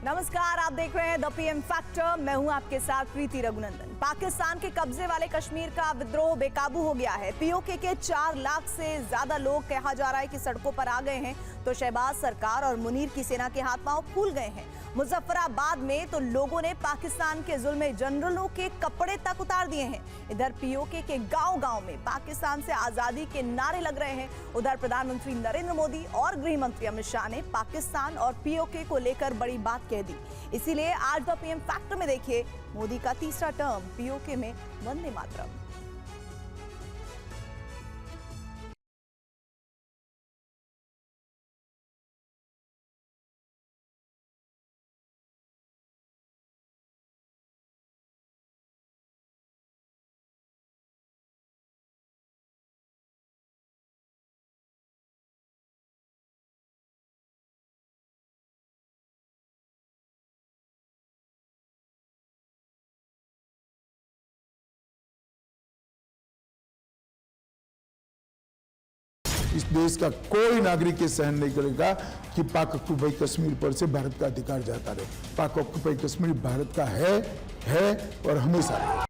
नमस्कार, आप देख रहे हैं द पीएम फैक्टर। मैं हूं आपके साथ प्रीति रघुनंदन। पाकिस्तान के कब्जे वाले कश्मीर का विद्रोह बेकाबू हो गया है। पीओके के 4 लाख से ज्यादा लोग कहा जा रहा है कि सड़कों पर आ गए हैं, तो शहबाज सरकार और मुनीर की सेना के हाथ पांव फूल गए हैं। मुजफ्फराबाद में तो लोगों ने पाकिस्तान के जुल्म जनरलों के कपड़े तक उतार दिए हैं। इधर पीओके के गांव-गांव में पाकिस्तान से आजादी के नारे लग रहे हैं। उधर प्रधानमंत्री नरेंद्र मोदी और गृह मंत्री अमित शाह ने पाकिस्तान और पीओके को लेकर बड़ी बात कह दी। इसीलिए आज द पीएम फैक्टर में देखिए मोदी का तीसरा टर्म पीओके में वंदे मातरम। इस देश का कोई नागरिक ये सहन नहीं करेगा कि पाक ऑक्युपाई कश्मीर पर से भारत का अधिकार जाता रहे। पाक ऑक्युपाई कश्मीर भारत का है और हमेशा रहेगा।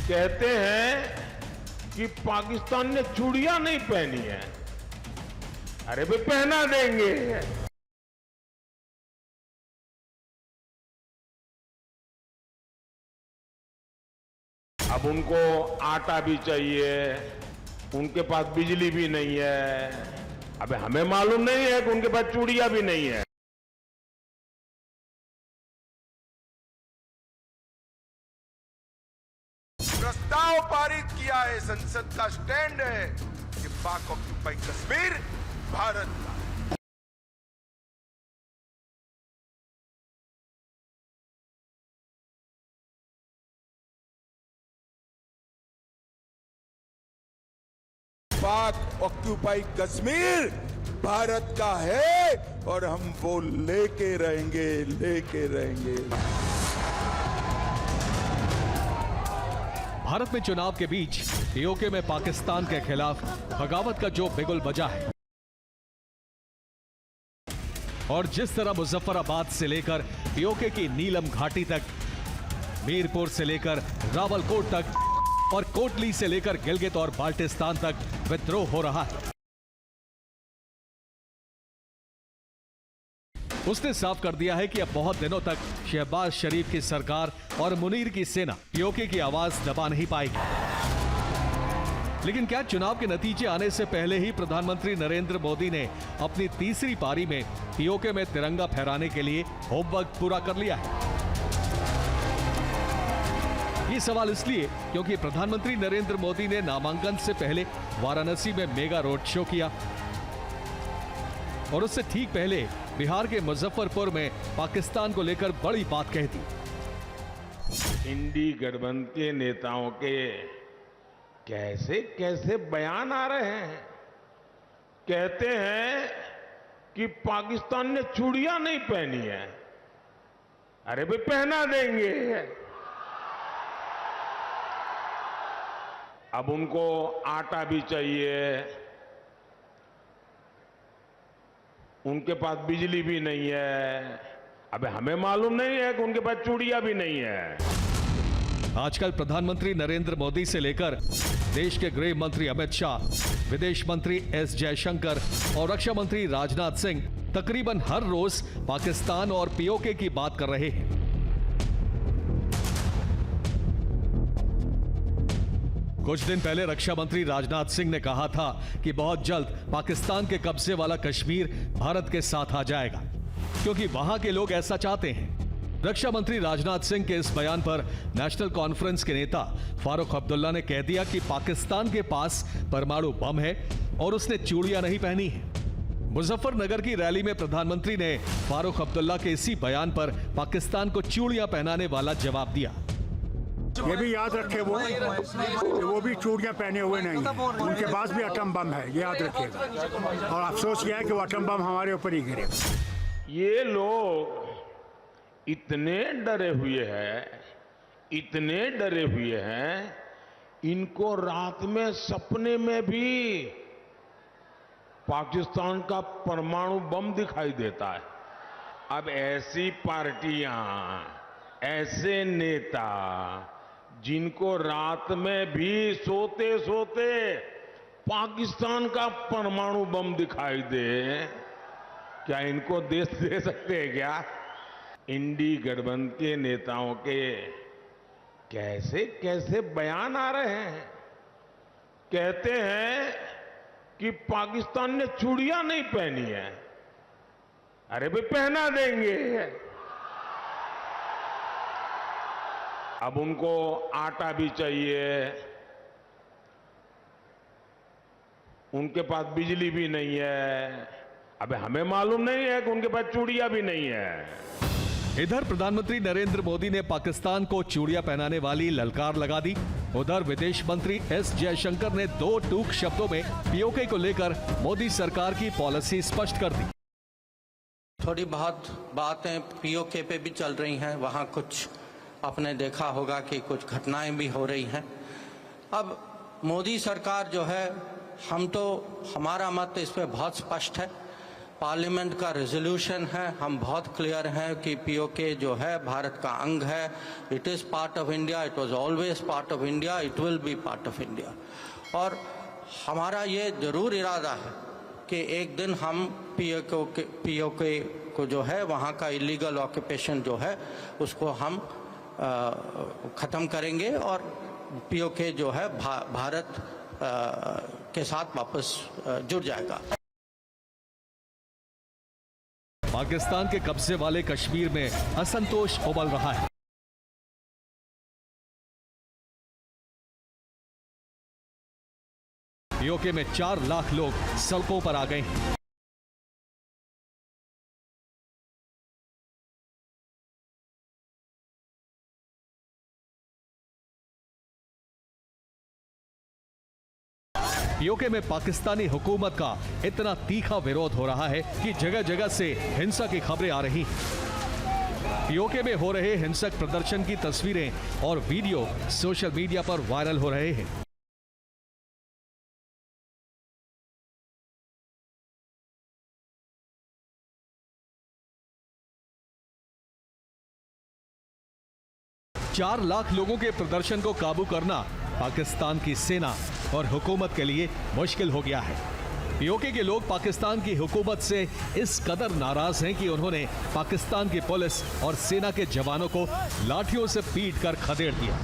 कहते हैं कि पाकिस्तान ने चूड़ियां नहीं पहनी है। अरे भाई पहना देंगे। अब उनको आटा भी चाहिए, उनके पास बिजली भी नहीं है। अब हमें मालूम नहीं है कि उनके पास चूड़ियां भी नहीं है। प्रस्ताव पारित किया है, संसद का स्टैंड है कि पाक ऑक्युपाई कश्मीर भारत का। पाक ऑक्युपाई कश्मीर भारत का है और हम वो लेके रहेंगे। भारत में चुनाव के बीच पीओके में पाकिस्तान के खिलाफ बगावत का जो बिगुल बजा है और जिस तरह मुजफ्फराबाद से लेकर पीओके की नीलम घाटी तक, मीरपुर से लेकर रावलकोट तक और कोटली से लेकर गिलगित और बाल्टिस्तान तक विद्रोह हो रहा है, उसने साफ कर दिया है कि अब बहुत दिनों तक शहबाज शरीफ की सरकार और मुनीर की सेना पीओके की आवाज दबा नहीं पाएगी। लेकिन क्या चुनाव के नतीजे आने से पहले ही प्रधानमंत्री नरेंद्र मोदी ने अपनी तीसरी पारी में पीओके में तिरंगा फहराने के लिए होमवर्क पूरा कर लिया है? ये सवाल इसलिए क्योंकि प्रधानमंत्री नरेंद्र मोदी ने नामांकन से पहले वाराणसी में मेगा रोड शो किया और उससे ठीक पहले बिहार के मुजफ्फरपुर में पाकिस्तान को लेकर बड़ी बात कह दी। इंडी गठबंधन के नेताओं के कैसे कैसे बयान आ रहे हैं। कहते हैं कि पाकिस्तान ने चूड़ियां नहीं पहनी है। अरे भाई पहना देंगे। अब उनको आटा भी चाहिए, उनके पास बिजली भी नहीं है। अब हमें मालूम नहीं है कि उनके पास चूड़ियां भी नहीं है। आजकल प्रधानमंत्री नरेंद्र मोदी से लेकर देश के गृह मंत्री अमित शाह, विदेश मंत्री एस जयशंकर और रक्षा मंत्री राजनाथ सिंह तकरीबन हर रोज पाकिस्तान और पीओके की बात कर रहे हैं। कुछ दिन पहले रक्षा मंत्री राजनाथ सिंह ने कहा था कि बहुत जल्द पाकिस्तान के कब्जे वाला कश्मीर भारत के साथ आ जाएगा, क्योंकि वहां के लोग ऐसा चाहते हैं। रक्षा मंत्री राजनाथ सिंह के इस बयान पर नेशनल कॉन्फ्रेंस के नेता फारूक अब्दुल्ला ने कह दिया कि पाकिस्तान के पास परमाणु बम है और उसने चूड़ियां नहीं पहनी है। मुजफ्फरनगर की रैली में प्रधानमंत्री ने फारूक अब्दुल्ला के इसी बयान पर पाकिस्तान को चूड़ियां पहनाने वाला जवाब दिया। ये भी याद रखे वो भी चूड़ियां पहने हुए नहीं है, उनके पास भी एटम बम है, ये याद रखिएगा। और अफसोस यह है कि वो एटम बम हमारे ऊपर ही गिरे। ये लोग इतने डरे हुए हैं इनको रात में सपने में भी पाकिस्तान का परमाणु बम दिखाई देता है। अब ऐसी पार्टियां, ऐसे नेता जिनको रात में भी सोते सोते पाकिस्तान का परमाणु बम दिखाई दे, क्या इनको देश दे सकते हैं क्या? इंडी गठबंधन के नेताओं के कैसे कैसे बयान आ रहे हैं। कहते हैं कि पाकिस्तान ने चूड़ियां नहीं पहनी है। अरे भाई पहना देंगे। अब उनको आटा भी चाहिए, उनके पास बिजली भी नहीं है। अबे हमें मालूम नहीं है कि उनके पास चूड़ियां भी नहीं है। इधर प्रधानमंत्री नरेंद्र मोदी ने पाकिस्तान को चूड़ियां पहनाने वाली ललकार लगा दी। उधर विदेश मंत्री एस जयशंकर ने दो टूक शब्दों में पीओके को लेकर मोदी सरकार की पॉलिसी स्पष्ट कर दी। थोड़ी बहुत बातें पीओके पे भी चल रही हैं, वहाँ कुछ आपने देखा होगा कि कुछ घटनाएं भी हो रही हैं। अब मोदी सरकार जो है, हमारा मत इस पे बहुत स्पष्ट है। पार्लियामेंट का रेजोल्यूशन है, हम बहुत क्लियर हैं कि पीओके जो है भारत का अंग है। It is part of India, it was always part of India, it will be part of India. और हमारा ये जरूर इरादा है कि एक दिन हम पीओके को जो है वहाँ का इलीगल ऑक्यूपेशन जो है उसको हम ख़त्म करेंगे और पीओके जो है भारत के साथ वापस जुड़ जाएगा। पाकिस्तान के कब्जे वाले कश्मीर में असंतोष उबल रहा है। पीओके में 4 लाख लोग सड़कों पर आ गए हैं। पीओके में पाकिस्तानी हुकूमत का इतना तीखा विरोध हो रहा है कि जगह जगह से हिंसा की खबरें आ रही हैं। पीओके में हो रहे हिंसक प्रदर्शन की तस्वीरें और वीडियो सोशल मीडिया पर वायरल हो रहे हैं। चार लाख लोगों के प्रदर्शन को काबू करना पाकिस्तान की सेना और हुकूमत के लिए मुश्किल हो गया है। पीओके के लोग पाकिस्तान की हुकूमत से इस कदर नाराज हैं कि उन्होंने पाकिस्तान की पुलिस और सेना के जवानों को लाठियों से पीट कर खदेड़ दिया।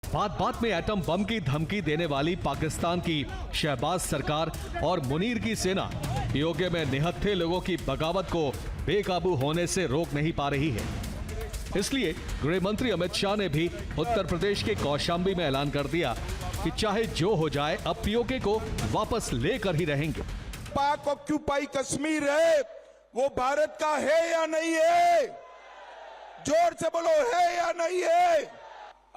बात बात में एटम बम की धमकी देने वाली पाकिस्तान की शहबाज सरकार और मुनीर की सेना पीओके में निहत्थे लोगों की बगावत को बेकाबू होने से रोक नहीं पा रही है। इसलिए गृह मंत्री अमित शाह ने भी उत्तर प्रदेश के कौशाम्बी में ऐलान कर दिया कि चाहे जो हो जाए अब पीओके को वापस लेकर ही रहेंगे। पाक ऑक्यूपाई कश्मीर है वो भारत का है या नहीं है? जोर से बोलो, है या नहीं है?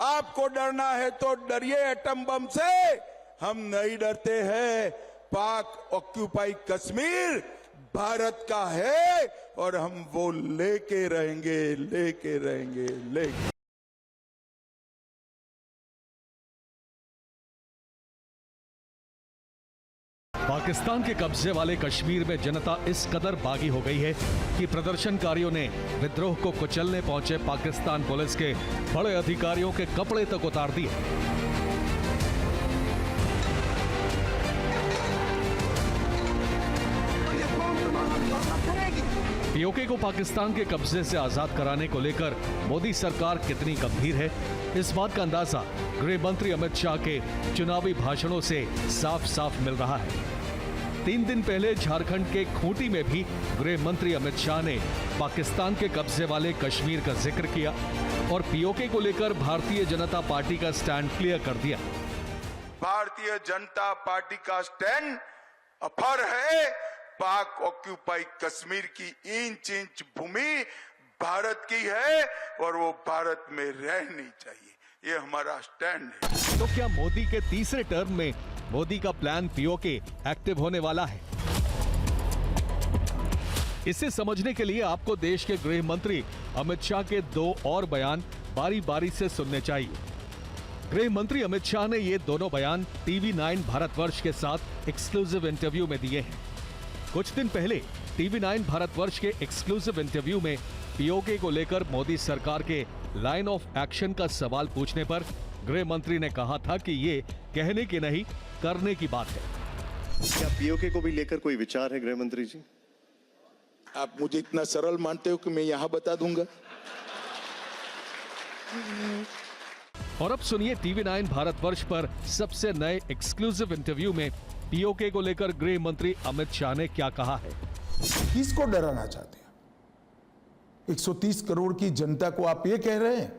आपको डरना है तो डरिए एटम बम से, हम नहीं डरते हैं। पाक ऑक्यूपाई कश्मीर भारत का है और हम वो लेके रहेंगे, लेके रहेंगे, लेके। पाकिस्तान के कब्जे वाले कश्मीर में जनता इस कदर बागी हो गई है कि प्रदर्शनकारियों ने विद्रोह को कुचलने पहुंचे पाकिस्तान पुलिस के बड़े अधिकारियों के कपड़े तक उतार दिए। पीओके को पाकिस्तान के कब्जे से आजाद कराने को लेकर मोदी सरकार कितनी गंभीर है, इस बात का अंदाजा गृह मंत्री अमित शाह के चुनावी भाषणों से साफ साफ मिल रहा है। 3 दिन पहले झारखंड के खूंटी में भी गृह मंत्री अमित शाह ने पाकिस्तान के कब्जे वाले कश्मीर का जिक्र किया और पीओके को लेकर भारतीय जनता पार्टी का स्टैंड क्लियर कर दिया। भारतीय जनता पार्टी का स्टैंड अफर है। पाक ऑक्यूपाई कश्मीर की इंच इंच भूमि भारत की है और वो भारत में रहनी चाहिए, ये हमारा स्टैंड है। तो क्या मोदी के तीसरे टर्म में मोदी का प्लान पीओके एक्टिव होने वाला है? इसे समझने के लिए आपको देश के गृह मंत्री अमित शाह के 2 और बयान बारी बारी से सुनने चाहिए। गृह मंत्री अमित शाह ने ये दोनों बयान टीवी 9 भारतवर्ष के साथ एक्सक्लूसिव इंटरव्यू में दिए हैं। कुछ दिन पहले टीवी 9 भारतवर्ष के एक्सक्लूसिव इंटरव्यू में पीओके को लेकर मोदी सरकार के लाइन ऑफ एक्शन का सवाल पूछने पर गृह मंत्री ने कहा था कि ये कहने की नहीं, करने की बात है। क्या पीओके को भी लेकर कोई विचार है गृह मंत्री जी? आप मुझे इतना सरल मानते हो कि मैं यहां बता दूंगा। और अब सुनिए टीवी 9 भारतवर्ष पर सबसे नए एक्सक्लूसिव इंटरव्यू में पीओके को लेकर गृह मंत्री अमित शाह ने क्या कहा है। किसको डराना चाहते हैं? 130 करोड़ की जनता को आप ये कह रहे हैं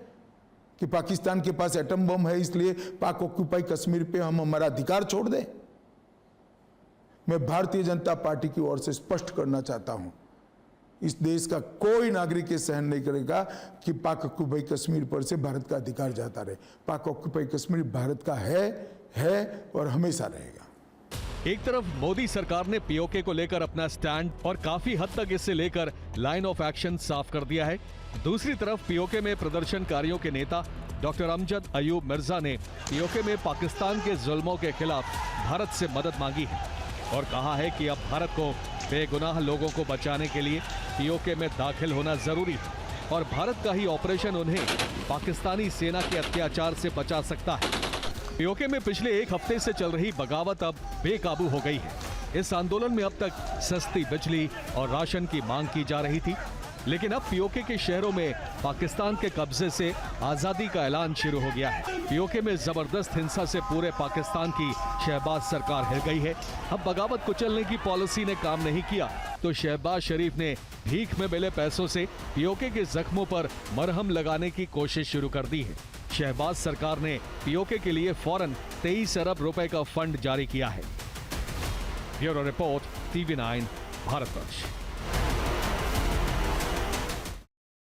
कि पाकिस्तान के पास एटम बम है, इसलिए पाक ऑक्यूपाई कश्मीर पे हम हमारा अधिकार छोड़ दें? मैं भारतीय जनता पार्टी की ओर से स्पष्ट करना चाहता हूं, इस देश का कोई नागरिक ये सहन नहीं करेगा कि पाक ऑक्यूपाई कश्मीर पर से भारत का अधिकार जाता रहे। पाक ऑक्यूपाई कश्मीर भारत का है और हमेशा रहेगा। एक तरफ मोदी सरकार ने पीओके को लेकर अपना स्टैंड और काफी हद तक इसे लेकर लाइन ऑफ एक्शन साफ कर दिया है। दूसरी तरफ पीओके में प्रदर्शनकारियों के नेता डॉक्टर अमजद अयूब मिर्जा ने पीओके में पाकिस्तान के जुल्मों के खिलाफ भारत से मदद मांगी है और कहा है कि अब भारत को बेगुनाह लोगों को बचाने के लिए पीओके में दाखिल होना जरूरी है और भारत का ही ऑपरेशन उन्हें पाकिस्तानी सेना के अत्याचार से बचा सकता है। पीओके में पिछले 1 हफ्ते से चल रही बगावत अब बेकाबू हो गई है। इस आंदोलन में अब तक सस्ती बिजली और राशन की मांग की जा रही थी, लेकिन अब पीओके के शहरों में पाकिस्तान के कब्जे से आजादी का ऐलान शुरू हो गया है। पीओके में जबरदस्त हिंसा से पूरे पाकिस्तान की शहबाज सरकार हिल गई है। अब बगावत कुचलने की पॉलिसी ने काम नहीं किया तो शहबाज शरीफ ने भीख में मिले पैसों से पीओके के जख्मों पर मरहम लगाने की कोशिश शुरू कर दी है। शहबाज सरकार ने पीओके के लिए फौरन 23 अरब रुपए का फंड जारी किया है। Bureau report, TV 9 Bharatvarsh.